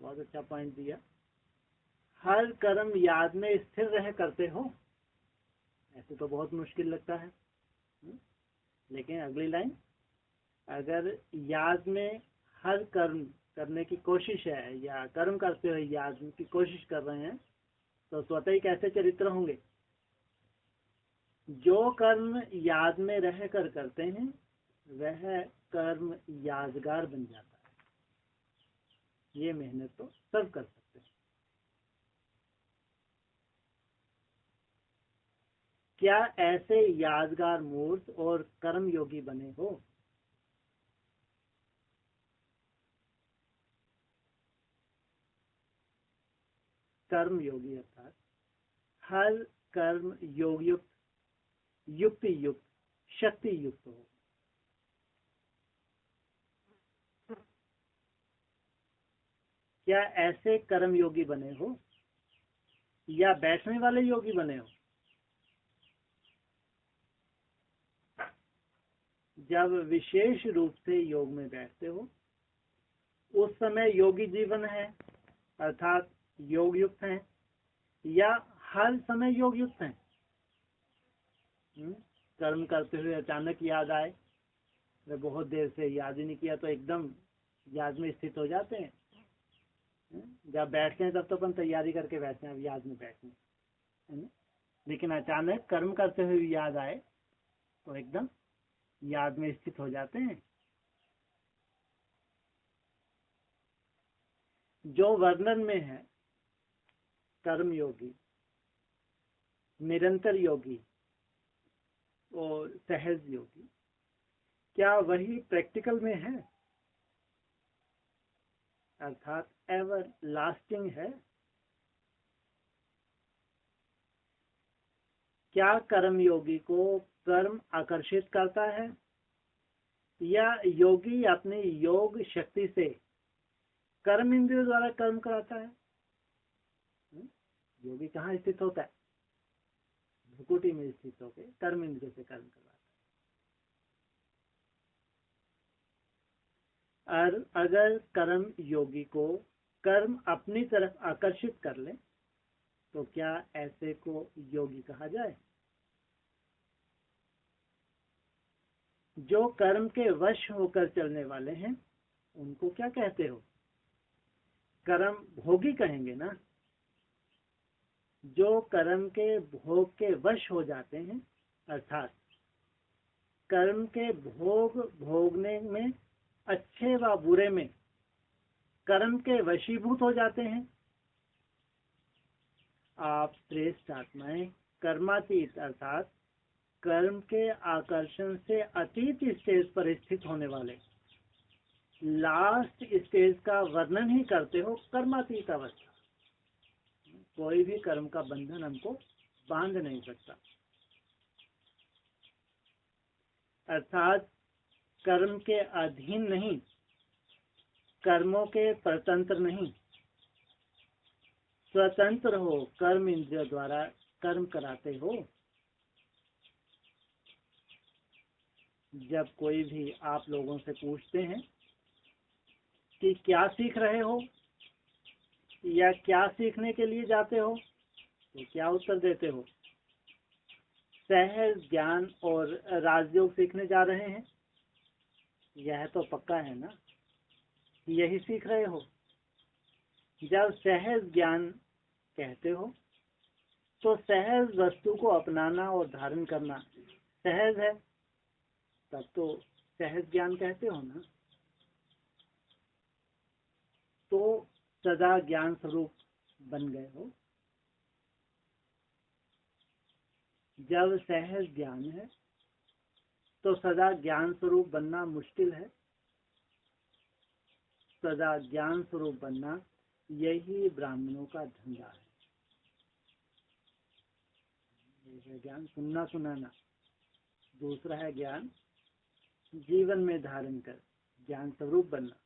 बहुत अच्छा पॉइंट दिया। हर कर्म याद में स्थिर रह करते हो, ऐसे तो बहुत मुश्किल लगता है। लेकिन अगली लाइन, अगर याद में हर कर्म करने की कोशिश है या कर्म करते हुए याद की कोशिश कर रहे हैं तो स्वतः ही कैसे चरित्र होंगे? जो कर्म याद में रह कर करते हैं वह कर्म यादगार बन जाता है। ये मेहनत तो सब कर सकते हैं। क्या ऐसे यादगार मूर्त और कर्म योगी बने हो? कर्म योगी अर्थात हर कर्म योग युक्त, युक्ति युक्त, शक्ति युक्त हो। क्या ऐसे कर्म योगी बने हो या बैठने वाले योगी बने हो? जब विशेष रूप से योग में बैठते हो उस समय योगी जीवन है अर्थात योग युक्त है या हर समय योग युक्त है? कर्म करते हुए अचानक याद आए, वे बहुत देर से याद ही नहीं किया तो एकदम याद में स्थित हो जाते हैं। जब बैठते हैं तब तो अपन तैयारी करके बैठते हैं, अब याद में बैठने है ना, लेकिन अचानक कर्म करते हुए याद आए तो एकदम याद में स्थित हो जाते हैं। जो वर्णन में है कर्म योगी, निरंतर योगी और सहज योगी, क्या वही प्रैक्टिकल में है अर्थात एवर लास्टिंग है? क्या कर्म योगी को कर्म आकर्षित करता है या योगी अपनी योग शक्ति से कर्म इंद्रियों द्वारा कर्म कराता है? योगी कहाँ स्थित होता है? भ्रुकुटी में स्थित होकर कर्म इंद्रियों से कर्म करवाता है। और अगर कर्म योगी को कर्म अपनी तरफ आकर्षित कर ले तो क्या ऐसे को योगी कहा जाए? जो कर्म के वश होकर चलने वाले हैं उनको क्या कहते हो? कर्म भोगी कहेंगे ना। जो कर्म के भोग के वश हो जाते हैं अर्थात कर्म के भोग भोगने में, अच्छे व बुरे में कर्म के वशीभूत हो जाते हैं, आप श्रेष्ठ आत्माएं कर्मातीत अर्थात कर्म के आकर्षण से अतीत स्टेज पर स्थित होने वाले लास्ट स्टेज का वर्णन ही करते हो, कर्मातीत अवस्था। कोई भी कर्म का बंधन हमको बांध नहीं सकता, अर्थात कर्म के अधीन नहीं, कर्मों के परतंत्र नहीं, स्वतंत्र हो, कर्म इंद्रियों द्वारा कर्म कराते हो। जब कोई भी आप लोगों से पूछते हैं कि क्या सीख रहे हो या क्या सीखने के लिए जाते हो तो क्या उत्तर देते हो? सहज ज्ञान और राजयोग सीखने जा रहे हैं। यह तो पक्का है ना, यही सीख रहे हो। जब सहज ज्ञान कहते हो तो सहज वस्तु को अपनाना और धारण करना सहज है, तब तो सहज ज्ञान कहते हो ना। तो सदा ज्ञान स्वरूप बन गए हो। जब सहज ज्ञान है तो सदा ज्ञान स्वरूप बनना मुश्किल है। सदा ज्ञान स्वरूप बनना यही ब्राह्मणों का धंधा है। ज्ञान सुनना सुनाना, दूसरा है ज्ञान जीवन में धारण कर ज्ञान स्वरूप बनना।